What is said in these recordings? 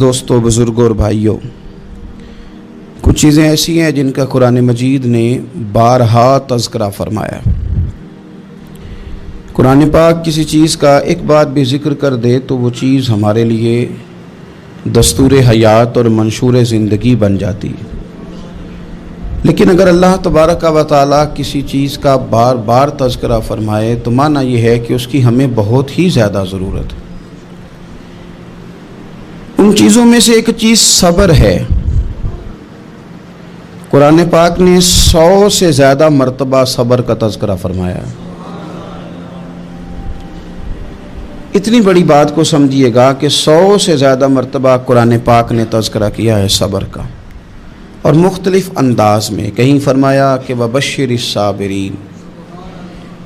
دوستوں، بزرگوں اور بھائیوں، کچھ چیزیں ایسی ہیں جن کا قرآن مجید نے بارہا تذکرہ فرمایا۔ قرآن پاک کسی چیز کا ایک بات بھی ذکر کر دے تو وہ چیز ہمارے لیے دستور حیات اور منشور زندگی بن جاتی ہے۔ لیکن اگر اللہ تبارک و تعالیٰ کسی چیز کا بار بار تذکرہ فرمائے تو معنی یہ ہے کہ اس کی ہمیں بہت ہی زیادہ ضرورت ہے۔ ان چیزوں میں سے ایک چیز صبر ہے۔ قرآن پاک نے 100 سے زیادہ مرتبہ صبر کا تذکرہ فرمایا۔ اتنی بڑی بات کو سمجھیے گا کہ 100 سے زیادہ مرتبہ قرآن پاک نے تذکرہ کیا ہے صبر کا، اور مختلف انداز میں۔ کہیں فرمایا کہ وَبَشِّرِ الصَّابِرِينَ،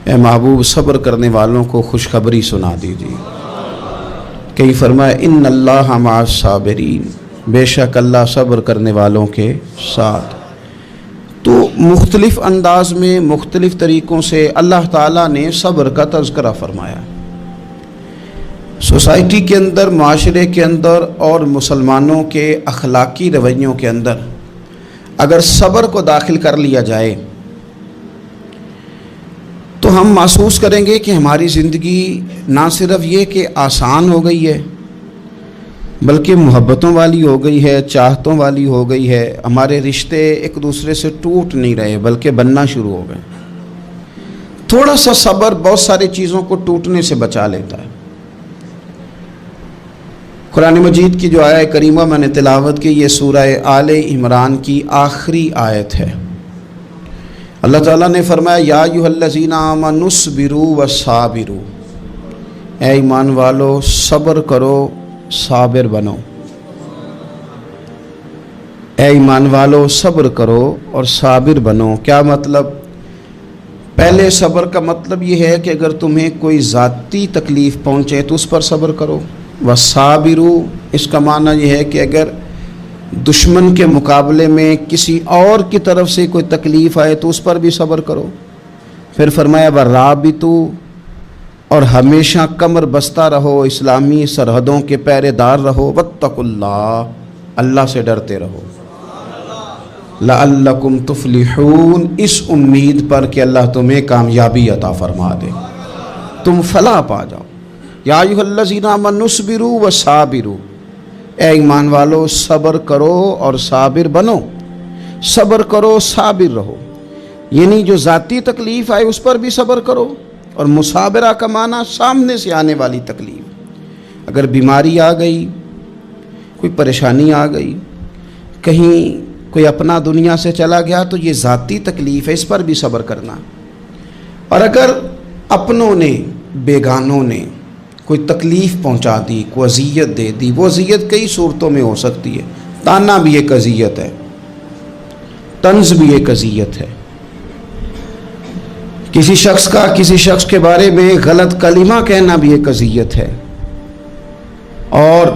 اے محبوب صبر کرنے والوں کو خوشخبری سنا دیجیے۔ کہیں فرمایا اِنَّ اللَّهَ مَعَ الصَّابِرِينَ، بے شک اللہ صبر کرنے والوں کے ساتھ۔ تو مختلف انداز میں، مختلف طریقوں سے اللہ تعالیٰ نے صبر کا تذکرہ فرمایا۔ سوسائٹی کے اندر، معاشرے کے اندر اور مسلمانوں کے اخلاقی رویوں کے اندر اگر صبر کو داخل کر لیا جائے تو ہم محسوس کریں گے کہ ہماری زندگی نہ صرف یہ کہ آسان ہو گئی ہے بلکہ محبتوں والی ہو گئی ہے، چاہتوں والی ہو گئی ہے۔ ہمارے رشتے ایک دوسرے سے ٹوٹ نہیں رہے بلکہ بننا شروع ہو گئے۔ تھوڑا سا صبر بہت ساری چیزوں کو ٹوٹنے سے بچا لیتا ہے۔ قرآن مجید کی جو آیہ کریمہ میں نے تلاوت کی، یہ سورہ آل عمران کی آخری آیت ہے۔ اللہ تعالیٰ نے فرمایا یا ایھا الذین آمنوا اصبروا وصابروا، اے ایمان والو صبر کرو، صابر بنو۔ اے ایمان والو صبر کرو اور صابر بنو۔ کیا مطلب؟ پہلے صبر کا مطلب یہ ہے کہ اگر تمہیں کوئی ذاتی تکلیف پہنچے تو اس پر صبر کرو۔ وصابروا، اس کا معنی یہ ہے کہ اگر دشمن کے مقابلے میں کسی اور کی طرف سے کوئی تکلیف آئے تو اس پر بھی صبر کرو۔ پھر فرمایا ورابطوا، اور ہمیشہ کمر بستہ رہو، اسلامی سرحدوں کے پہرے دار رہو۔ واتقوا اللہ، اللہ سے ڈرتے رہو۔ لعلکم تفلحون، اس امید پر کہ اللہ تمہیں کامیابی عطا فرما دے، تم فلاح پا جاؤ۔ یا ایھا الذین آمنوا اصبروا وصابروا، اے ایمان والو صبر کرو اور صابر بنو۔ صبر کرو، صابر رہو، یعنی جو ذاتی تکلیف آئے اس پر بھی صبر کرو۔ اور مصابرہ کا معنی سامنے سے آنے والی تکلیف۔ اگر بیماری آ گئی، کوئی پریشانی آ گئی، کہیں کوئی اپنا دنیا سے چلا گیا تو یہ ذاتی تکلیف ہے، اس پر بھی صبر کرنا۔ اور اگر اپنوں نے، بیگانوں نے کوئی تکلیف پہنچا دی، کوئی اذیت دے دی، وہ اذیت کئی صورتوں میں ہو سکتی ہے۔ تانا بھی ایک اذیت ہے، طنز بھی ایک اذیت ہے، کسی شخص کے بارے میں غلط کلمہ کہنا بھی ایک اذیت ہے، اور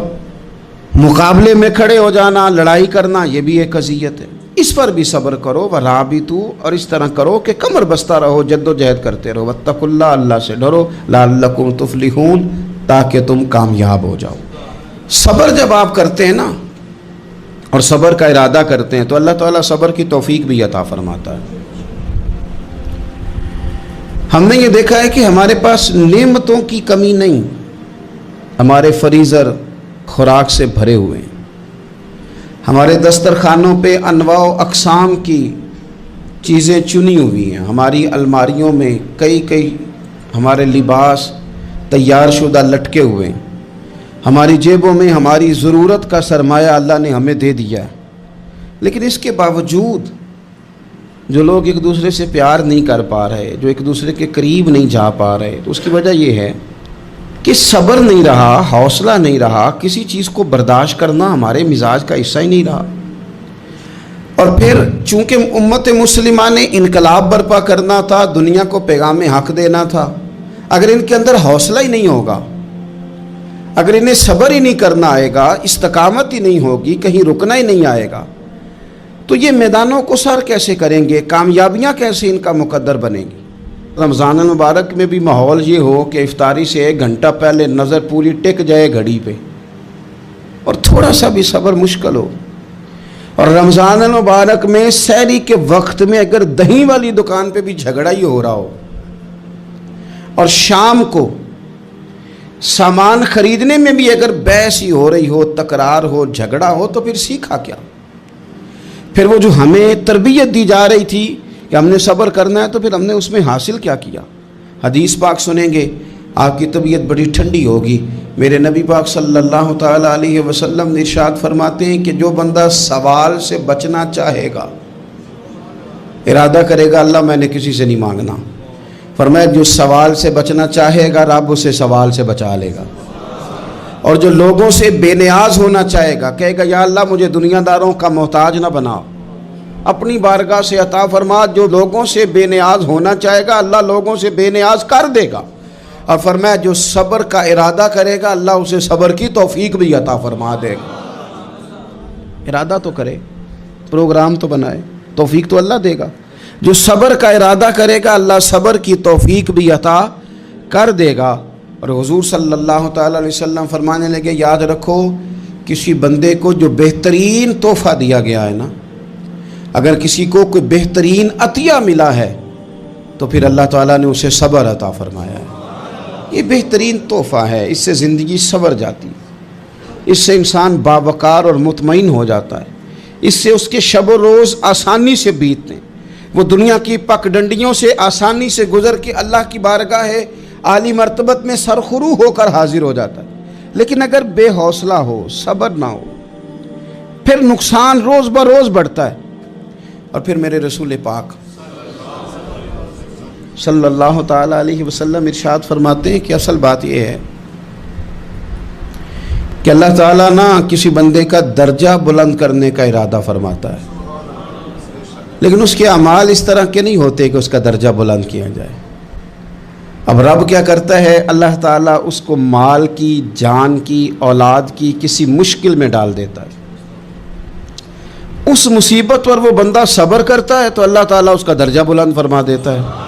مقابلے میں کھڑے ہو جانا، لڑائی کرنا، یہ بھی ایک اذیت ہے۔ اس پر بھی صبر کرو۔ ورابطوا، اور اس طرح کرو کہ کمر بستہ رہو، جد و جہد کرتے رہو۔ واتقوا اللہ، اللہ سے ڈرو۔ لعلکم تفلحون، تاکہ تم کامیاب ہو جاؤ۔ صبر جب آپ کرتے ہیں نا اور صبر کا ارادہ کرتے ہیں تو اللہ تعالیٰ صبر کی توفیق بھی عطا فرماتا ہے۔ ہم نے یہ دیکھا ہے کہ ہمارے پاس نعمتوں کی کمی نہیں، ہمارے فریزر خوراک سے بھرے ہوئے ہیں، ہمارے دسترخوانوں پہ انواع و اقسام کی چیزیں چنی ہوئی ہیں، ہماری الماریوں میں کئی ہمارے لباس تیار شدہ لٹکے ہوئے ہیں، ہماری جیبوں میں ہماری ضرورت کا سرمایہ اللہ نے ہمیں دے دیا ہے۔ لیکن اس کے باوجود جو لوگ ایک دوسرے سے پیار نہیں کر پا رہے، جو ایک دوسرے کے قریب نہیں جا پا رہے، تو اس کی وجہ یہ ہے کہ صبر نہیں رہا، حوصلہ نہیں رہا، کسی چیز کو برداشت کرنا ہمارے مزاج کا حصہ ہی نہیں رہا۔ اور پھر چونکہ امت مسلمہ نے انقلاب برپا کرنا تھا، دنیا کو پیغام حق دینا تھا، اگر ان کے اندر حوصلہ ہی نہیں ہوگا، اگر انہیں صبر ہی نہیں کرنا آئے گا، استقامت ہی نہیں ہوگی، کہیں رکنا ہی نہیں آئے گا، تو یہ میدانوں کو سر کیسے کریں گے؟ کامیابیاں کیسے ان کا مقدر بنیں گی؟ رمضان المبارک میں بھی ماحول یہ ہو کہ افطاری سے 1 گھنٹہ پہلے نظر پوری ٹک جائے گھڑی پہ، اور تھوڑا سا بھی صبر مشکل ہو، اور رمضان المبارک میں سحری کے وقت میں اگر دہی والی دکان پہ بھی جھگڑا ہی ہو رہا ہو، اور شام کو سامان خریدنے میں بھی اگر بحث ہی ہو رہی ہو، تکرار ہو، جھگڑا ہو، تو پھر سیکھا کیا؟ پھر وہ جو ہمیں تربیت دی جا رہی تھی کہ ہم نے صبر کرنا ہے، تو پھر ہم نے اس میں حاصل کیا کیا؟ حدیث پاک سنیں گے، آپ کی طبیعت بڑی ٹھنڈی ہوگی۔ میرے نبی پاک صلی اللہ تعالیٰ علیہ وسلم نے ارشاد فرماتے ہیں کہ جو بندہ سوال سے بچنا چاہے گا، ارادہ کرے گا اللہ میں نے کسی سے نہیں مانگنا، فرمایا جو سوال سے بچنا چاہے گا رب اسے سوال سے بچا لے گا، اور جو لوگوں سے بے نیاز ہونا چاہے گا، کہے گا یا اللہ مجھے دنیا داروں کا محتاج نہ بنا، اپنی بارگاہ سے عطا فرما۔ جو لوگوں سے بے نیاز ہونا چاہے گا اللہ لوگوں سے بے نیاز کر دے گا، اور فرمایا جو صبر کا ارادہ کرے گا اللہ اسے صبر کی توفیق بھی عطا فرما دے گا۔ ارادہ تو کرے، پروگرام تو بنائے، توفیق تو اللہ دے گا۔ جو صبر کا ارادہ کرے گا اللہ صبر کی توفیق بھی عطا کر دے گا۔ اور حضور صلی اللہ تعالیٰ علیہ وسلم فرمانے لگے، یاد رکھو کسی بندے کو جو بہترین تحفہ دیا گیا ہے نا، اگر کسی کو کوئی بہترین عطیہ ملا ہے تو پھر اللہ تعالیٰ نے اسے صبر عطا فرمایا ہے۔ یہ بہترین تحفہ ہے، اس سے زندگی سنور جاتی ہے، اس سے انسان باوقار اور مطمئن ہو جاتا ہے، اس سے اس کے شب و روز آسانی سے بیتتے ہیں، وہ دنیا کی پک ڈنڈیوں سے آسانی سے گزر کے اللہ کی بارگاہ ہے عالی مرتبت میں سرخرو ہو کر حاضر ہو جاتا ہے۔ لیکن اگر بے حوصلہ ہو، صبر نہ ہو، پھر نقصان روز بروز بڑھتا ہے۔ اور پھر میرے رسول پاک صلی اللہ تعالیٰ علیہ وسلم ارشاد فرماتے ہیں کہ اصل بات یہ ہے کہ اللہ تعالیٰ نہ کسی بندے کا درجہ بلند کرنے کا ارادہ فرماتا ہے، لیکن اس کے اعمال اس طرح کے نہیں ہوتے کہ اس کا درجہ بلند کیا جائے۔ اب رب کیا کرتا ہے، اللہ تعالیٰ اس کو مال کی، جان کی، اولاد کی کسی مشکل میں ڈال دیتا ہے، اس مصیبت پر وہ بندہ صبر کرتا ہے تو اللہ تعالیٰ اس کا درجہ بلند فرما دیتا ہے۔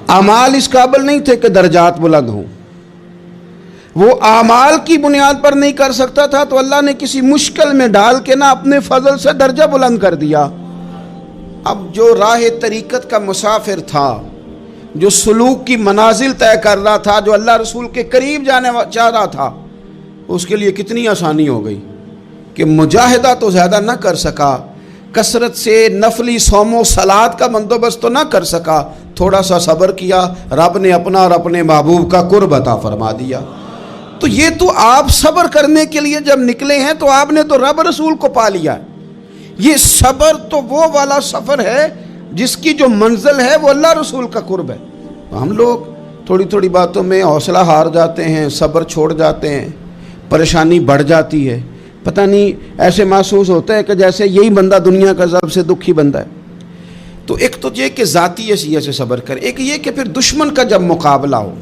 اعمال اس قابل نہیں تھے کہ درجات بلند ہوں، وہ اعمال کی بنیاد پر نہیں کر سکتا تھا تو اللہ نے کسی مشکل میں ڈال کے نہ اپنے فضل سے درجہ بلند کر دیا۔ اب جو راہ طریقت کا مسافر تھا، جو سلوک کی منازل طے کر رہا تھا، جو اللہ رسول کے قریب جانے چاہ رہا تھا، اس کے لیے کتنی آسانی ہو گئی کہ مجاہدہ تو زیادہ نہ کر سکا، کثرت سے نفلی صوم و صلات کا بندوبست تو نہ کر سکا، تھوڑا سا صبر کیا، رب نے اپنا اور اپنے محبوب کا قرب عطا فرما دیا۔ تو یہ تو آپ صبر کرنے کے لیے جب نکلے ہیں تو آپ نے تو رب رسول کو پا لیا ہے۔ یہ صبر تو وہ والا سفر ہے جس کی جو منزل ہے وہ اللہ رسول کا قرب ہے۔ ہم لوگ تھوڑی تھوڑی باتوں میں حوصلہ ہار جاتے ہیں، صبر چھوڑ جاتے ہیں، پریشانی بڑھ جاتی ہے، پتہ نہیں ایسے محسوس ہوتا ہے کہ جیسے یہی بندہ دنیا کا سب سے دکھی بندہ ہے۔ تو ایک تو یہ کہ ذاتی حیثیت سے صبر کرے، ایک یہ کہ پھر دشمن کا جب مقابلہ ہو،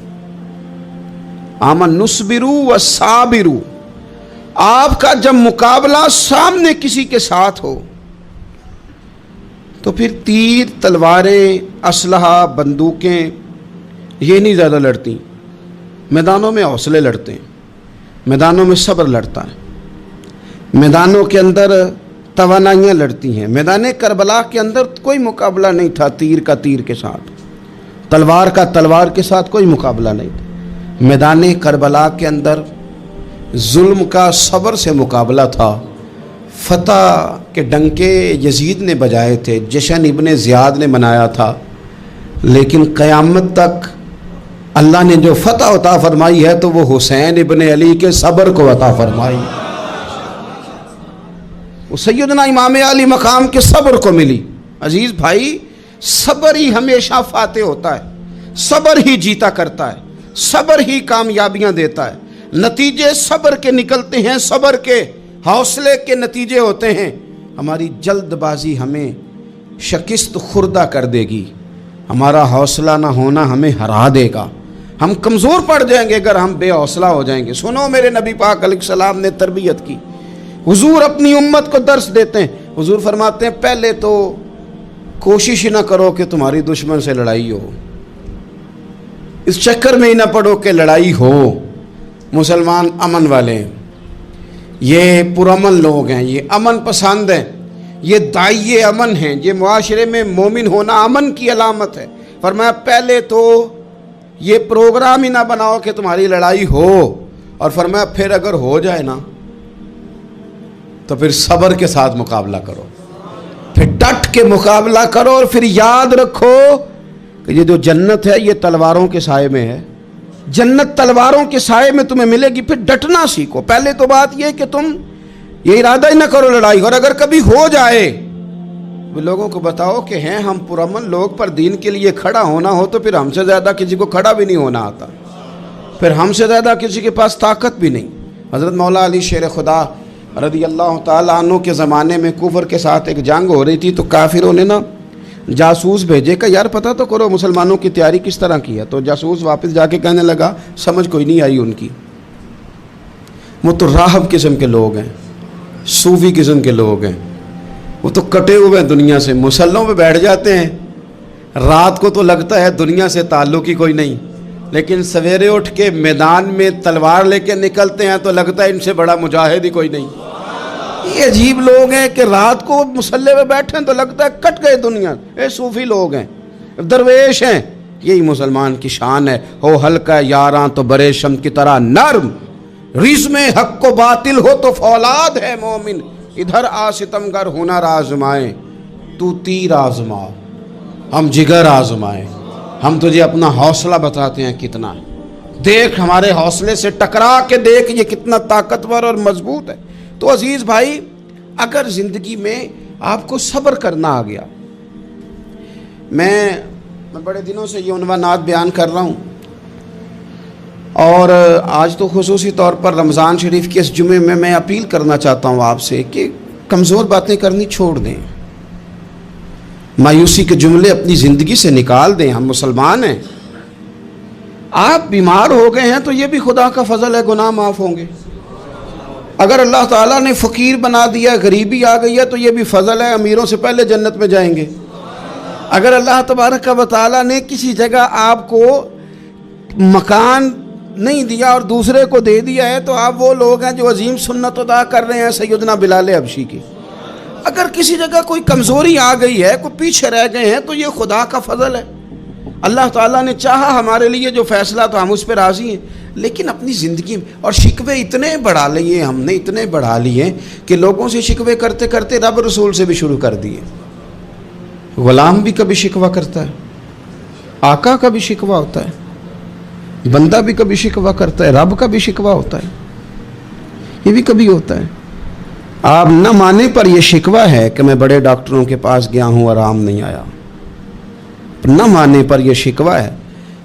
آمن نصبرو و صابرو، آپ کا جب مقابلہ سامنے کسی کے ساتھ ہو تو پھر تیر، تلواریں، اسلحہ، بندوقیں یہ نہیں زیادہ لڑتی، میدانوں میں حوصلے لڑتے ہیں، میدانوں میں صبر لڑتا ہے، میدانوں کے اندر توانائیاں لڑتی ہیں۔ میدان کربلا کے اندر کوئی مقابلہ نہیں تھا تیر کا تیر کے ساتھ، تلوار کا تلوار کے ساتھ کوئی مقابلہ نہیں تھا۔ میدان کربلا کے اندر ظلم کا صبر سے مقابلہ تھا۔ فتح کے ڈنکے یزید نے بجائے تھے، جشن ابن زیاد نے منایا تھا، لیکن قیامت تک اللہ نے جو فتح عطا فرمائی ہے تو وہ حسین ابن علی کے صبر کو عطا فرمائی، وہ سیدنا امام علی مقام کے صبر کو ملی۔ عزیز بھائی، صبر ہی ہمیشہ فاتح ہوتا ہے، صبر ہی جیتا کرتا ہے، صبر ہی کامیابیاں دیتا ہے، نتیجے صبر کے نکلتے ہیں، صبر کے حوصلے کے نتیجے ہوتے ہیں۔ ہماری جلد بازی ہمیں شکست خوردہ کر دے گی، ہمارا حوصلہ نہ ہونا ہمیں ہرا دے گا، ہم کمزور پڑ جائیں گے اگر ہم بے حوصلہ ہو جائیں گے۔ سنو، میرے نبی پاک علیہ السلام نے تربیت کی، حضور اپنی امت کو درس دیتے ہیں۔ حضور فرماتے ہیں پہلے تو کوشش ہی نہ کرو کہ تمہاری دشمن سے لڑائی ہو، اس چکر میں ہی نہ پڑو کہ لڑائی ہو، مسلمان امن والے ہیں۔ یہ پرامن لوگ ہیں، یہ امن پسند ہیں، یہ داعی امن ہیں، یہ معاشرے میں مومن ہونا امن کی علامت ہے۔ فرمایا پہلے تو یہ پروگرام ہی نہ بناؤ کہ تمہاری لڑائی ہو، اور فرمایا پھر اگر ہو جائے نا تو پھر صبر کے ساتھ مقابلہ کرو، پھر ڈٹ کے مقابلہ کرو، اور پھر یاد رکھو کہ یہ جو جنت ہے یہ تلواروں کے سائے میں ہے، جنت تلواروں کے سائے میں تمہیں ملے گی۔ پھر ڈٹنا سیکھو۔ پہلے تو بات یہ کہ تم یہ ارادہ ہی نہ کرو لڑائی، اور اگر کبھی ہو جائے وہ لوگوں کو بتاؤ کہ ہیں ہم پرامن لوگ، پر دین کے لیے کھڑا ہونا ہو تو پھر ہم سے زیادہ کسی کو کھڑا بھی نہیں ہونا آتا، پھر ہم سے زیادہ کسی کے پاس طاقت بھی نہیں۔ حضرت مولا علی شیر خدا رضی اللہ تعالیٰ عنہ کے زمانے میں کفر کے ساتھ ایک جنگ ہو رہی تھی، تو کافروں نے نا جاسوس بھیجے کہ یار پتہ تو کرو مسلمانوں کی تیاری کس طرح کی ہے۔ تو جاسوس واپس جا کے کہنے لگا سمجھ کوئی نہیں آئی ان کی، وہ تو راہب قسم کے لوگ ہیں، صوفی قسم کے لوگ ہیں، وہ تو کٹے ہوئے ہیں دنیا سے، مسلوں پہ بیٹھ جاتے ہیں، رات کو تو لگتا ہے دنیا سے تعلق ہی کوئی نہیں، لیکن سویرے اٹھ کے میدان میں تلوار لے کے نکلتے ہیں تو لگتا ہے ان سے بڑا مجاہد ہی کوئی نہیں۔ یہ عجیب لوگ ہیں کہ رات کو مسلح پہ بیٹھے ہیں تو لگتا ہے کٹ گئے دنیا، یہ صوفی لوگ ہیں، درویش ہیں۔ یہی مسلمان کی شان ہے، ہو ہلکا یاراں تو برے شم کی طرح نرم، رزم حق کو باطل ہو تو فولاد ہے مومن، ادھر آ ستمگر ہنر آزمائیں تو تیر آزما، ہم جگر آزمائیں، ہم تجھے اپنا حوصلہ بتاتے ہیں کتنا، دیکھ ہمارے حوصلے سے ٹکرا کے دیکھ یہ کتنا طاقتور اور مضبوط ہے۔ تو عزیز بھائی، اگر زندگی میں آپ کو صبر کرنا آ گیا، میں بڑے دنوں سے یہ عنوانات بیان کر رہا ہوں، اور آج تو خصوصی طور پر رمضان شریف کے اس جمعے میں اپیل کرنا چاہتا ہوں آپ سے کہ کمزور باتیں کرنی چھوڑ دیں، مایوسی کے جملے اپنی زندگی سے نکال دیں۔ ہم مسلمان ہیں، آپ بیمار ہو گئے ہیں تو یہ بھی خدا کا فضل ہے، گناہ معاف ہوں گے۔ اگر اللہ تعالیٰ نے فقیر بنا دیا، غریبی آ گئی ہے تو یہ بھی فضل ہے، امیروں سے پہلے جنت میں جائیں گے۔ اگر اللہ تبارک و تعالیٰ نے کسی جگہ آپ کو مکان نہیں دیا اور دوسرے کو دے دیا ہے تو آپ وہ لوگ ہیں جو عظیم سنت ادا کر رہے ہیں سیدنا بلال حبشی کی۔ اگر کسی جگہ کوئی کمزوری آ گئی ہے، کوئی پیچھے رہ گئے ہیں تو یہ خدا کا فضل ہے۔ اللہ تعالیٰ نے چاہا ہمارے لیے جو فیصلہ تو ہم اس پہ راضی ہیں، لیکن اپنی زندگی میں اور شکوے اتنے بڑھا لیے ہم نے، اتنے بڑھا لیے کہ لوگوں سے شکوے کرتے کرتے رب رسول سے بھی شروع کر دیے۔ غلام بھی کبھی شکوہ کرتا ہے، آقا کا بھی شکوہ ہوتا ہے، بندہ بھی کبھی شکوہ کرتا ہے، رب کا بھی شکوہ ہوتا ہے، یہ بھی کبھی ہوتا ہے۔ آپ نہ مانے پر یہ شکوہ ہے کہ میں بڑے ڈاکٹروں کے پاس گیا ہوں آرام نہیں آیا، نہ مانے پر یہ شکوہ ہے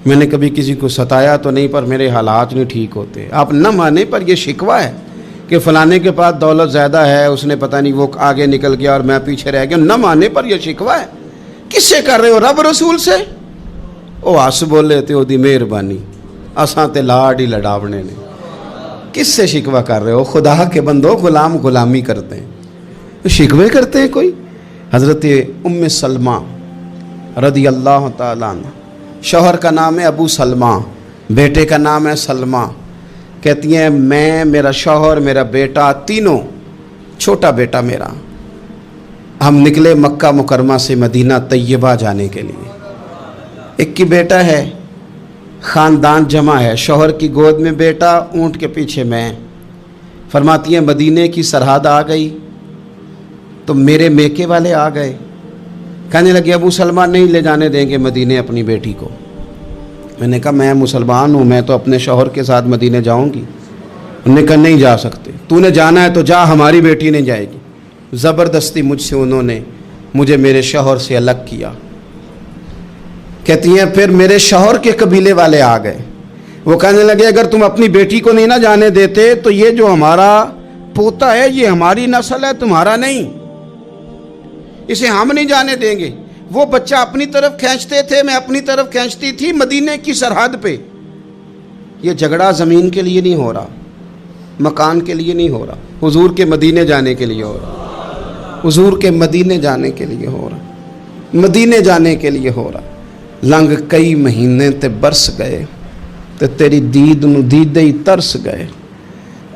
میں نے کبھی کسی کو ستایا تو نہیں پر میرے حالات نہیں ٹھیک ہوتے۔ آپ نہ مانے پر یہ شکوہ ہے کہ فلانے کے پاس دولت زیادہ ہے، اس نے پتہ نہیں وہ آگے نکل گیا اور میں پیچھے رہ گیا، نہ مانے پر یہ شکوہ ہے۔ کس سے کر رہے ہو؟ رب رسول سے؟ او آس بولے تے او دی مہربانی، اساں تے لاڈ ہی لڑاونے نے۔ کس سے شکوہ کر رہے ہو؟ خدا کے بندو، غلام غلامی کرتے ہیں، شکوے کرتے ہیں کوئی؟ حضرت ام سلمہ رضی اللہ تعالیٰ عنہ، شوہر کا نام ہے ابو سلمہ، بیٹے کا نام ہے سلمہ، کہتی ہیں میں، میرا شوہر، میرا بیٹا، تینوں، چھوٹا بیٹا میرا، ہم نکلے مکہ مکرمہ سے مدینہ طیبہ جانے کے لیے۔ ایک ہی بیٹا ہے، خاندان جمع ہے، شوہر کی گود میں بیٹا، اونٹ کے پیچھے میں۔ فرماتی ہیں مدینے کی سرحد آ گئی تو میرے میکے والے آ گئے، کہنے لگے ابو سلمہ نہیں لے جانے دیں گے مدینے اپنی بیٹی کو۔ میں نے کہا میں مسلمان ہوں، میں تو اپنے شوہر کے ساتھ مدینے جاؤں گی۔ انہوں نے کہا نہیں جا سکتے، تو نے جانا ہے تو جا، ہماری بیٹی نہیں جائے گی۔ زبردستی مجھ سے انہوں نے مجھے میرے شوہر سے الگ کیا۔ کہتی ہیں پھر میرے شوہر کے قبیلے والے آ گئے، وہ کہنے لگے اگر تم اپنی بیٹی کو نہیں نہ جانے دیتے تو یہ جو ہمارا پوتا ہے یہ ہماری نسل ہے، تمہارا نہیں، اسے ہم نہیں جانے دیں گے۔ وہ بچہ اپنی طرف کھینچتے تھے، میں اپنی طرف کھینچتی تھی، مدینے کی سرحد پہ۔ یہ جھگڑا زمین کے لیے نہیں ہو رہا، مکان کے لیے نہیں ہو رہا، حضور کے مدینے جانے کے لیے ہو رہا، حضور کے مدینے جانے کے لیے ہو رہا، مدینے جانے کے لیے ہو رہا۔ لنگ کئی مہینے تے برس گئے تے تیری دید نو دیدے ہی ترس گئے،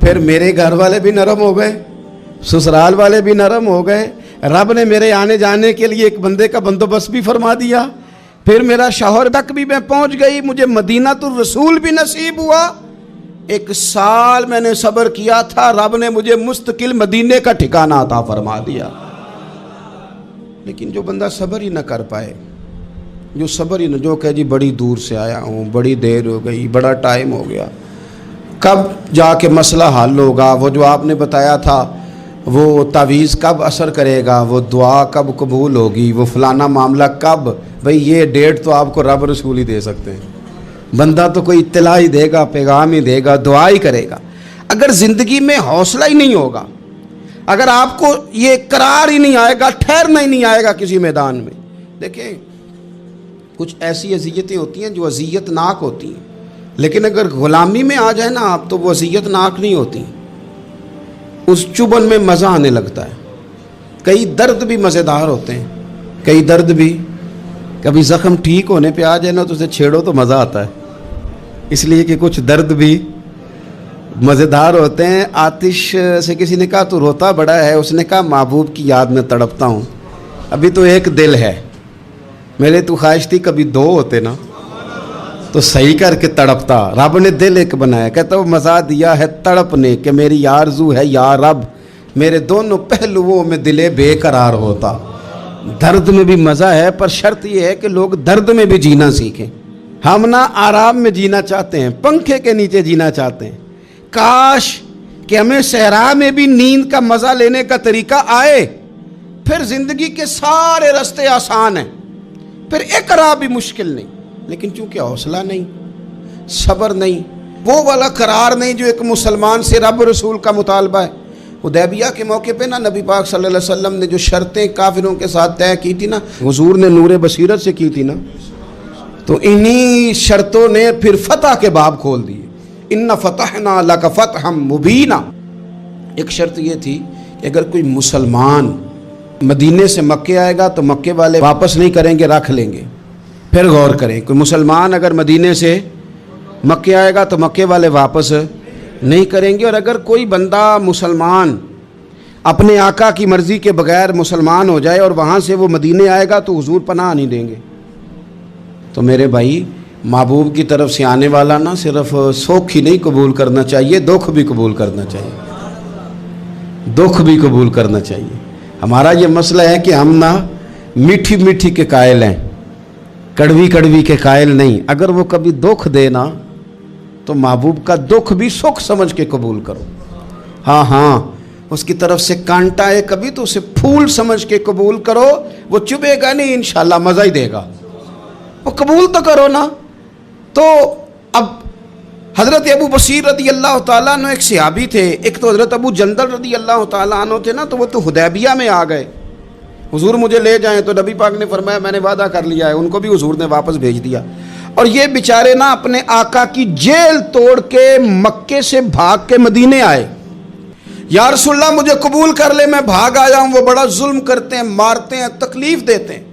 پھر میرے گھر والے بھی نرم ہو گئے, سسرال والے بھی نرم ہو گئے, رب نے میرے آنے جانے کے لیے ایک بندے کا بندوبست بھی فرما دیا, پھر میرا شوہر تک بھی میں پہنچ گئی, مجھے مدینہ الرسول بھی نصیب ہوا. 1 سال میں نے صبر کیا تھا, رب نے مجھے مستقل مدینے کا ٹھکانہ عطا فرما دیا. لیکن جو بندہ صبر ہی نہ کر پائے, جو صبر ہی نہ, جو کہ جی بڑی دور سے آیا ہوں, بڑی دیر ہو گئی, بڑا ٹائم ہو گیا, کب جا کے مسئلہ حل ہوگا, وہ جو آپ نے بتایا تھا وہ تعویذ کب اثر کرے گا, وہ دعا کب قبول ہوگی, وہ فلانا معاملہ کب, بھئی یہ ڈیٹ تو آپ کو رب رسول ہی دے سکتے ہیں. بندہ تو کوئی اطلاع ہی دے گا, پیغام ہی دے گا, دعا ہی کرے گا. اگر زندگی میں حوصلہ ہی نہیں ہوگا, اگر آپ کو یہ قرار ہی نہیں آئے گا, ٹھہرنا ہی نہیں آئے گا کسی میدان میں. دیکھیں کچھ ایسی اذیتیں ہوتی ہیں جو اذیت ناک ہوتی ہیں, لیکن اگر غلامی میں آ جائے نا آپ تو وہ اذیت ناک نہیں ہوتی, اس چبھن میں مزہ آنے لگتا ہے. کئی درد بھی مزیدار ہوتے ہیں, کئی درد بھی, کبھی زخم ٹھیک ہونے پہ آ جائے نا تو اسے چھیڑو تو مزہ آتا ہے, اس لیے کہ کچھ درد بھی مزیدار ہوتے ہیں. آتش سے کسی نے کہا تو روتا بڑا ہے, اس نے کہا محبوب کی یاد میں تڑپتا ہوں, ابھی تو ایک دل ہے, میرے تو خواہش تھی کبھی 2 ہوتے نا تو صحیح کر کے تڑپتا. رب نے دل ایک بنایا, کہتا وہ مزہ دیا ہے تڑپ نے کہ میری آرزو ہے یا رب, میرے دونوں پہلوؤں میں دل بے قرار ہوتا. درد میں بھی مزہ ہے, پر شرط یہ ہے کہ لوگ درد میں بھی جینا سیکھیں. ہم نہ آرام میں جینا چاہتے ہیں, پنکھے کے نیچے جینا چاہتے ہیں. کاش کہ ہمیں صحرا میں بھی نیند کا مزہ لینے کا طریقہ آئے, پھر زندگی کے سارے راستے آسان ہیں, پھر اقرار بھی مشکل نہیں. لیکن چونکہ حوصلہ نہیں, صبر نہیں, وہ والا قرار نہیں جو ایک مسلمان سے رب رسول کا مطالبہ ہے. حدیبیہ کے موقع پہ نا نبی پاک صلی اللہ علیہ وسلم نے جو شرطیں کافروں کے ساتھ طے کی تھی نا, حضور نے نور بصیرت سے کی تھی نا, تو انہی شرطوں نے پھر فتح کے باب کھول دیے. ان فتحنا لک فتحا مبینا. ایک شرط یہ تھی کہ اگر کوئی مسلمان مدینے سے مکے آئے گا تو مکے والے واپس نہیں کریں گے, رکھ لیں گے. پھر غور کریں, کوئی مسلمان اگر مدینے سے مکے آئے گا تو مکے والے واپس نہیں کریں گے, اور اگر کوئی بندہ مسلمان اپنے آقا کی مرضی کے بغیر مسلمان ہو جائے اور وہاں سے وہ مدینے آئے گا تو حضور پناہ نہیں دیں گے. تو میرے بھائی, محبوب کی طرف سے آنے والا نہ صرف سوکھ ہی نہیں قبول کرنا چاہیے, دکھ بھی قبول کرنا چاہیے, دکھ بھی قبول کرنا چاہیے. ہمارا یہ مسئلہ ہے کہ ہم نہ میٹھی میٹھی کے قائل ہیں, کڑوی کڑوی کے قائل نہیں. اگر وہ کبھی دکھ دے نا تو محبوب کا دکھ بھی سکھ سمجھ کے قبول کرو. ہاں اس کی طرف سے کانٹا ہے کبھی تو اسے پھول سمجھ کے قبول کرو, وہ چبھے گا نہیں, انشاءاللہ مزہ ہی دے گا, وہ قبول تو کرو نا. تو اب حضرت ابو بصیر رضی اللہ تعالیٰ عنہ ایک صحابی تھے, ایک تو حضرت ابو جندل رضی اللہ تعالیٰ عنہ تھے نا, تو وہ تو حدیبیہ میں آ گئے, حضور مجھے لے جائیں, تو نبی پاک نے فرمایا میں نے وعدہ کر لیا ہے, ان کو بھی حضور نے واپس بھیج دیا. اور یہ بیچارے نا اپنے آقا کی جیل توڑ کے مکے سے بھاگ کے مدینے آئے. یا رسول اللہ مجھے قبول کر لے, میں بھاگ آیا ہوں, وہ بڑا ظلم کرتے ہیں, مارتے ہیں, تکلیف دیتے ہیں.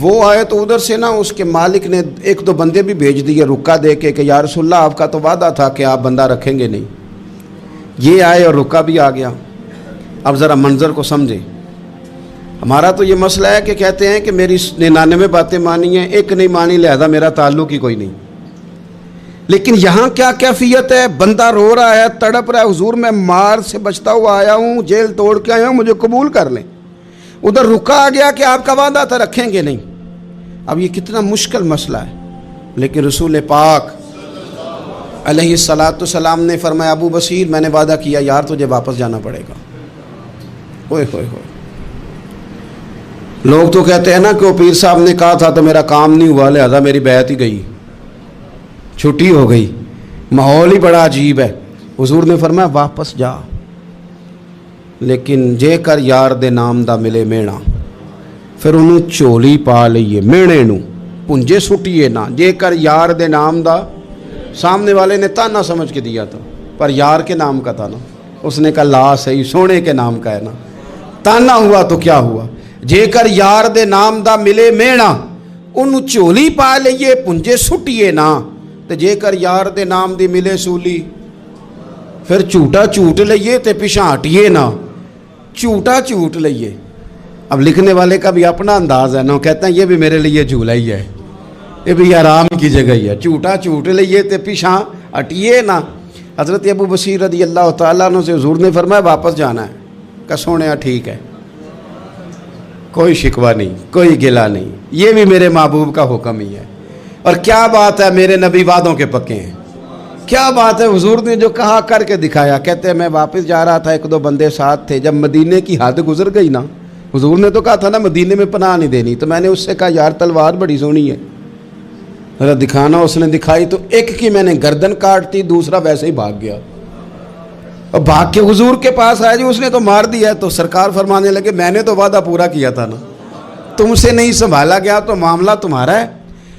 وہ آئے تو ادھر سے نا اس کے مالک نے 1-2 بندے بھی بھیج دیے رکا دے کے کہ یا رسول اللہ آپ کا تو وعدہ تھا کہ آپ بندہ رکھیں گے نہیں. یہ آئے اور رکا بھی آ گیا. اب ذرا منظر کو سمجھیں. ہمارا تو یہ مسئلہ ہے کہ کہتے ہیں کہ میری 99 باتیں مانی ہیں, ایک نہیں مانی, لہذا میرا تعلق ہی کوئی نہیں. لیکن یہاں کیا کیفیت ہے, بندہ رو رہا ہے, تڑپ رہا ہے, حضور میں مار سے بچتا ہوا آیا ہوں, جیل توڑ کے آیا ہوں, مجھے قبول کر لیں. ادھر رکا آ گیا کہ آپ کا وعدہ تھا رکھیں گے نہیں. اب یہ کتنا مشکل مسئلہ ہے, لیکن رسول پاک علیہ الصلاۃ والسلام نے فرمایا ابو بصیر میں نے وعدہ کیا یار تجھے واپس جانا پڑے گا. ہوئے ہوئے ہوئے. لوگ تو کہتے ہیں نا کہ وہ پیر صاحب نے کہا تھا تو میرا کام نہیں ہوا, لہذا میری بیعت ہی گئی, چھٹی ہو گئی. ماحول ہی بڑا عجیب ہے. حضور نے فرمایا واپس جا, لیکن جے کر یار دے نام دا ملے مینا, پھر انہوں چولی پا لئیے مینے نو پنجے سٹیے نا. جے کر یار دے نام دا, سامنے والے نے تانا سمجھ کے دیا تھا, پر یار کے نام کا تھا نا. اس نے کہا لا صحیح, سونے کے نام کا ہے نا, تانا ہوا تو کیا ہوا. جے کر یار دے نام دا ملے مینا, انہوں چولی پا لئیے پنجے سٹیے نا. تے جے کر یار دے نام دی ملے سولی، پھر جھوٹا جھوٹ لئیے تے پیچھے ہٹیے نہ، جھوٹا جھوٹ لئیے۔ اب لکھنے والے کا بھی اپنا انداز ہے نا، کہتے ہیں یہ بھی میرے لیے جھولا ہی ہے، یہ بھی آرام کی جگہ ہی ہے، جھوٹا جھوٹ لئیے تے پیچھے ہٹیے نہ۔ حضرت ابو بصیر رضی اللہ تعالیٰ عنہ سے حضور نے فرمایا واپس جانا ہے، کہ سونے ٹھیک ہے، کوئی شکوہ نہیں، کوئی گلہ نہیں، یہ بھی میرے محبوب کا حکم ہی ہے۔ اور کیا بات ہے، میرے نبی وعدوں کے پکے ہیں، کیا بات ہے، حضور نے جو کہا کر کے دکھایا۔ کہتے ہیں میں واپس جا رہا تھا، ایک دو بندے ساتھ تھے، جب مدینے کی حد گزر گئی نا، حضور نے تو کہا تھا نا مدینے میں پناہ نہیں دینی، تو میں نے اس سے کہا یار تلوار بڑی سونی ہے، ذرا دکھانا۔ اس نے دکھائی تو ایک کی میں نے گردن کاٹ دی، دوسرا ویسے ہی بھاگ گیا، اور بھاگ کے حضور کے پاس آیا، جی اس نے تو مار دیا ہے۔ تو سرکار فرمانے لگے میں نے تو وعدہ پورا کیا تھا نا، تم سے نہیں سنبھالا گیا تو معاملہ تمہارا ہے۔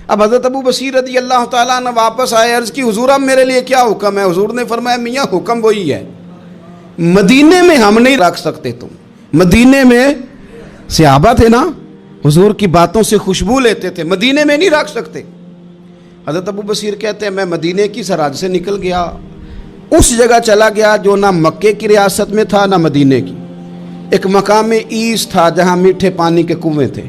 اب حضرت ابو بصیر رضی اللہ تعالیٰ عنہ واپس آئے، عرض کی حضور اب میرے لیے کیا حکم ہے؟ حضور نے فرمایا میاں حکم وہی ہے، مدینے میں ہم نہیں رکھ سکتے، تم مدینے میں صحابہ تھے نا، حضور کی باتوں سے خوشبو لیتے تھے، مدینے میں نہیں رکھ سکتے۔ حضرت ابو بصیر کہتے ہیں میں مدینے کی سرحد سے نکل گیا، اس جگہ چلا گیا جو نہ مکے کی ریاست میں تھا نہ مدینے کی، ایک مقام ایس تھا جہاں میٹھے پانی کے کنویں تھے،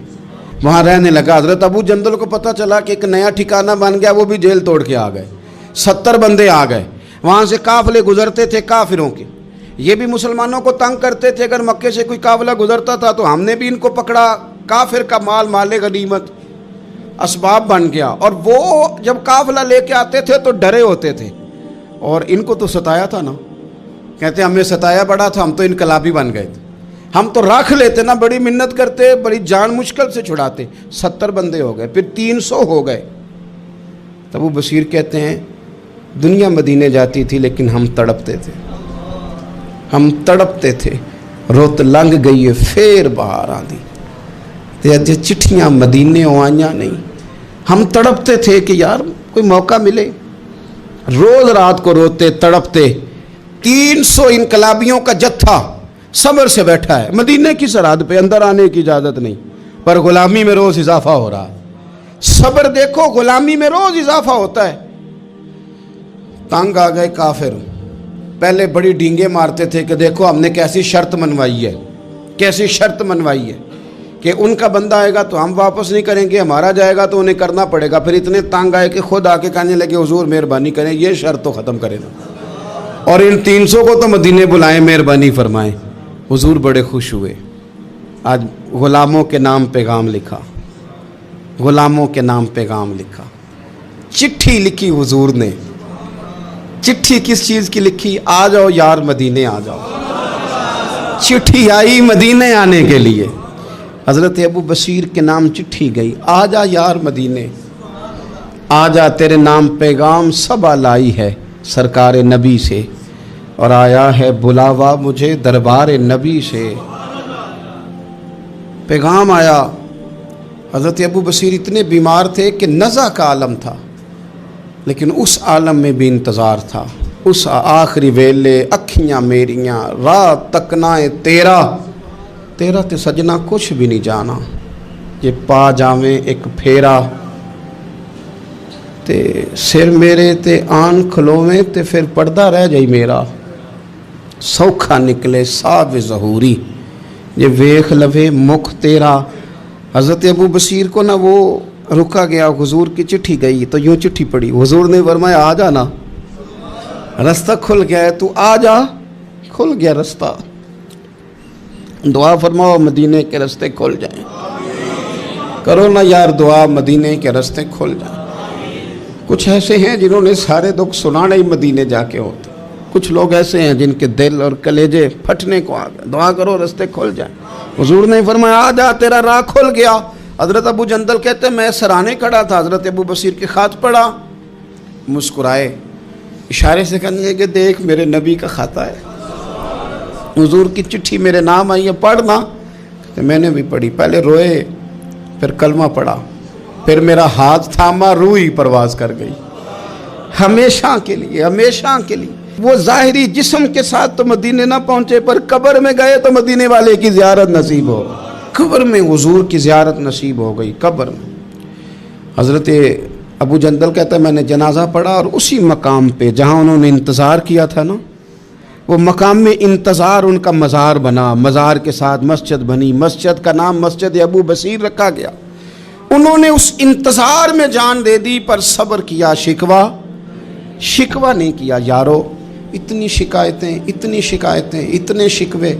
وہاں رہنے لگا۔ حضرت ابو جندل کو پتہ چلا کہ ایک نیا ٹھکانہ بن گیا، وہ بھی جیل توڑ کے آ گئے، 70 بندے آ گئے، وہاں سے قافلے گزرتے تھے کافروں کے، یہ بھی مسلمانوں کو تنگ کرتے تھے، اگر مکے سے کوئی قافلہ گزرتا تھا تو ہم نے بھی ان کو پکڑا، کافر کا مال مال غنیمت اسباب بن گیا۔ اور وہ جب قافلہ لے کے آتے تھے تو ڈرے ہوتے تھے، اور ان کو تو ستایا تھا نا، کہتے ہیں ہمیں ستایا بڑا تھا، ہم تو انقلابی بن گئے تھے، ہم تو رکھ لیتے نا، بڑی منت کرتے، بڑی جان مشکل سے چھڑاتے، 70 بندے ہو گئے، پھر 300 ہو گئے۔ تب وہ بصیر کہتے ہیں دنیا مدینے جاتی تھی لیکن ہم تڑپتے تھے، ہم تڑپتے تھے، روت لنگ گئی ہے پھر باہر آندی تے چٹھیاں مدینے آئیاں نہیں، ہم تڑپتے تھے کہ یار کوئی موقع ملے، روز رات کو روتے تڑپتے۔ 300 انقلابیوں کا جتھا صبر سے بیٹھا ہے مدینے کی سرحد پہ، اندر آنے کی اجازت نہیں، پر غلامی میں روز اضافہ ہو رہا ہے۔ صبر دیکھو، غلامی میں روز اضافہ ہوتا ہے۔ تنگ آ گئے کافر، پہلے بڑی ڈینگیں مارتے تھے کہ دیکھو ہم نے کیسی شرط منوائی ہے، کیسی شرط منوائی ہے کہ ان کا بندہ آئے گا تو ہم واپس نہیں کریں گے، ہمارا جائے گا تو انہیں کرنا پڑے گا۔ پھر اتنے تنگ آئے کہ خود آ کے کہنے لگے حضور مہربانی کریں، یہ شرط تو ختم کریں نا، اور ان 300 کو تو مدینے بلائیں، مہربانی فرمائیں۔ حضور بڑے خوش ہوئے، آج غلاموں کے نام پیغام لکھا، غلاموں کے نام پیغام لکھا، چٹھی لکھی حضور نے۔ چٹھی کس چیز کی لکھی؟ آ جاؤ یار مدینے آ جاؤ، چٹھی آئی مدینے آنے کے لیے، حضرت ابو بصیر کے نام چٹھی گئی، آ جا یار مدینے، آ جا تیرے نام پیغام سب لائی ہے سرکار نبی سے، اور آیا ہے بلاوا مجھے دربار نبی سے۔ پیغام آیا۔ حضرت ابو بصیر اتنے بیمار تھے کہ نزع کا عالم تھا، لیکن اس عالم میں بھی انتظار تھا۔ اس آخری ویلے اکھیاں میریاں رات تکنائے تیرا، تیرا تے سجنا کچھ بھی نہیں جانا، یہ پا جاویں ایک پھیرا، تے سر میرے تے آن کھلویں تے پھر پردہ رہ جائی میرا، سوکھا نکلے صاحب ظہوری، یہ ویخ لوے مکھ تیرا۔ حضرت ابو بصیر کو نہ وہ رکا گیا، حضور کی چٹھی گئی تو یوں چٹھی پڑھی، حضور نے فرمایا آ جانا، رستہ کھل گیا ہے، تو آ جا، کھل گیا رستہ۔ دعا فرماؤ مدینے کے رستے کھل جائیں، کرو نا یار دعا مدینے کے رستے کھل جائیں۔ کچھ ایسے ہیں جنہوں نے سارے دکھ سنانا ہی مدینے جا کے ہوتے، کچھ لوگ ایسے ہیں جن کے دل اور کلیجے پھٹنے کو آ گئے، دعا کرو رستے کھل جائیں۔ حضور نے فرمایا آ جا، تیرا راہ کھل گیا۔ حضرت ابو جندل کہتے ہیں میں سرانے کھڑا تھا، حضرت ابو بصیر کے خط پڑھا، مسکرائے، اشارے سے کہنے لگے کہ دیکھ میرے نبی کا خط ہے، حضور کی چٹھی میرے نام آئی ہے، پڑھنا۔ تو میں نے بھی پڑھی، پہلے روئے، پھر کلمہ پڑھا، پھر میرا ہاتھ تھاما، روح ہی پرواز کر گئی ہمیشہ کے لیے، ہمیشہ کے لیے۔ وہ ظاہری جسم کے ساتھ تو مدینے نہ پہنچے، پر قبر میں گئے تو مدینے والے کی زیارت نصیب ہو، قبر میں حضور کی زیارت نصیب ہو گئی۔ قبر میں حضرت ابو جندل کہتا ہے میں نے جنازہ پڑھا اور اسی مقام پہ جہاں انہوں نے انتظار کیا تھا نا، وہ مقام میں انتظار ان کا مزار بنا، مزار کے ساتھ مسجد بنی، مسجد کا نام مسجد ابو بصیر رکھا گیا۔ انہوں نے اس انتظار میں جان دے دی پر صبر کیا، شکوہ نہیں کیا۔ یارو اتنی شکایتیں، اتنے شکوے۔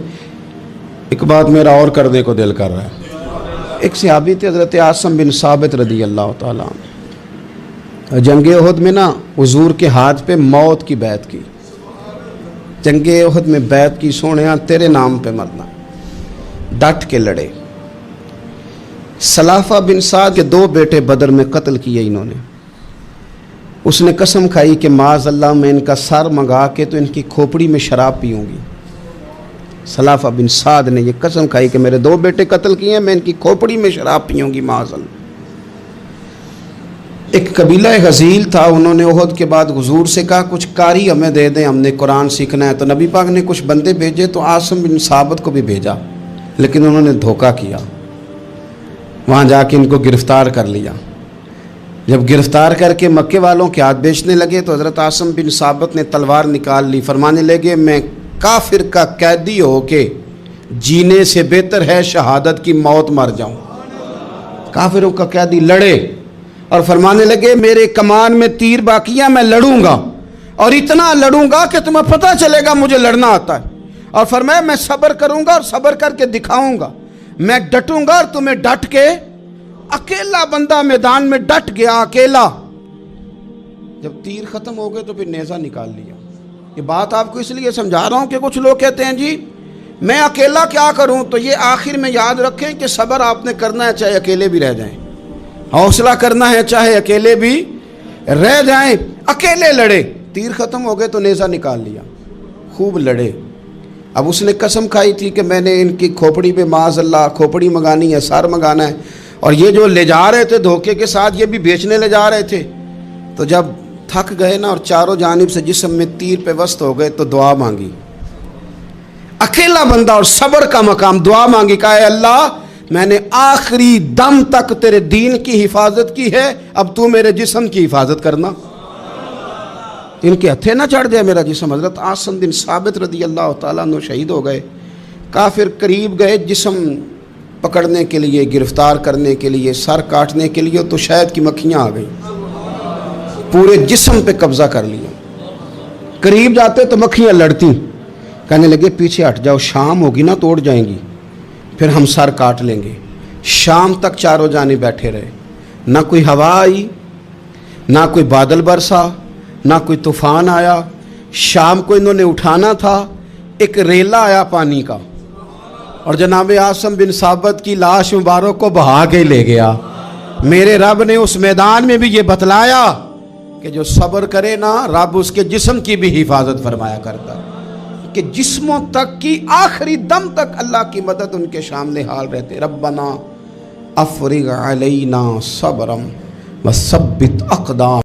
ایک بات میرا اور کرنے کو دل کر رہا ہے۔ ایک صحابی تھے حضرت عاصم بن ثابت رضی اللہ تعالیٰ عنہ، جنگ احد میں نا حضور کے ہاتھ پہ موت کی بیعت کی، جنگ احد میں بیعت کی، سونیا تیرے نام پہ مرنا، ڈٹ کے لڑے۔ سلافہ بن سعد کے 2 بیٹے بدر میں قتل کیے انہوں نے۔ اس نے قسم کھائی کہ معاذ اللہ میں ان کا سر منگا کے تو ان کی کھوپڑی میں شراب پیوں گی۔ سلافہ بن سعد نے یہ قسم کھائی کہ میرے 2 بیٹے قتل کیے ہیں، میں ان کی کھوپڑی میں شراب پیوں گی معاذ اللہ۔ ایک قبیلہ غزیل تھا، انہوں نے احد کے بعد حضور سے کہا کچھ قاری ہمیں دے دیں، ہم نے قرآن سیکھنا ہے۔ تو نبی پاک نے کچھ بندے بھیجے، تو عاصم بن ثابت کو بھی بھیجا، لیکن انہوں نے دھوکہ کیا، وہاں جا کے ان کو گرفتار کر لیا۔ جب گرفتار کر کے مکے والوں کے ہاتھ بیچنے لگے تو حضرت عاصم بن ثابت نے تلوار نکال لی، فرمانے لگے میں کافر کا قیدی ہو کے جینے سے بہتر ہے شہادت کی موت مر جاؤں۔ کافروں کا قیدی لڑے اور فرمانے لگے میرے کمان میں تیر باقی ہے، میں لڑوں گا اور اتنا لڑوں گا کہ تمہیں پتہ چلے گا مجھے لڑنا آتا ہے۔ اور فرمایا میں صبر کروں گا اور صبر کر کے دکھاؤں گا، میں ڈٹوں گا اور تمہیں ڈٹ کے۔ اکیلا بندہ میدان میں ڈٹ گیا، اکیلا۔ جب تیر ختم ہو گئے تو پھر نیزہ نکال لیا۔ یہ بات آپ کو اس لیے سمجھا رہا ہوں کہ کچھ لوگ کہتے ہیں جی میں اکیلا کیا کروں، تو یہ آخر میں یاد رکھیں کہ صبر آپ نے کرنا ہے چاہے اکیلے بھی رہ جائیں، حوصلہ کرنا ہے چاہے اکیلے بھی رہ جائیں۔ اکیلے لڑے، تیر ختم ہو گئے تو نیزہ نکال لیا، خوب لڑے۔ اب اس نے قسم کھائی تھی کہ میں نے ان کی کھوپڑی پہ معاذ اللہ کھوپڑی منگانی ہے، سر منگانا ہے، اور یہ جو لے جا رہے تھے دھوکے کے ساتھ یہ بھی بیچنے لے جا رہے تھے۔ تو جب تھک گئے نا اور چاروں جانب سے جسم میں تیر پہ وسط ہو گئے تو دعا مانگی، اکیلا بندہ اور صبر کا مقام، دعا مانگی، کہا اے اللہ میں نے آخری دم تک تیرے دین کی حفاظت کی ہے، اب تو میرے جسم کی حفاظت کرنا، ان کے ہتھے نہ چڑھ جائے میرا جسم۔ حضرت عاصم بن ثابت رضی اللہ تعالیٰ عنہ شہید ہو گئے۔ کافر قریب گئے جسم پکڑنے کے لیے، گرفتار کرنے کے لیے، سر کاٹنے کے لیے، تو شہد کی مکھیاں آ گئیں، پورے جسم پہ قبضہ کر لیا۔ قریب جاتے تو مکھیاں لڑتی، کہنے لگے پیچھے ہٹ جاؤ، شام ہوگی نا توڑ جائیں گی، پھر ہم سر کاٹ لیں گے۔ شام تک چاروں جانب بیٹھے رہے، نہ کوئی ہوا آئی، نہ کوئی بادل برسا، نہ کوئی طوفان آیا۔ شام کو انہوں نے اٹھانا تھا، ایک ریلا آیا پانی کا اور جناب عاصم بن ثابت کی لاش مبارک کو بہا کے لے گیا۔ میرے رب نے اس میدان میں بھی یہ بتلایا کہ جو صبر کرے نا رب اس کے جسم کی بھی حفاظت فرمایا کرتا، کہ جسموں تک کی آخری دم تک اللہ کی مدد ان کے شامل حال رہتے۔ ربنا افرغ علینا صبرا وثبت اقدام۔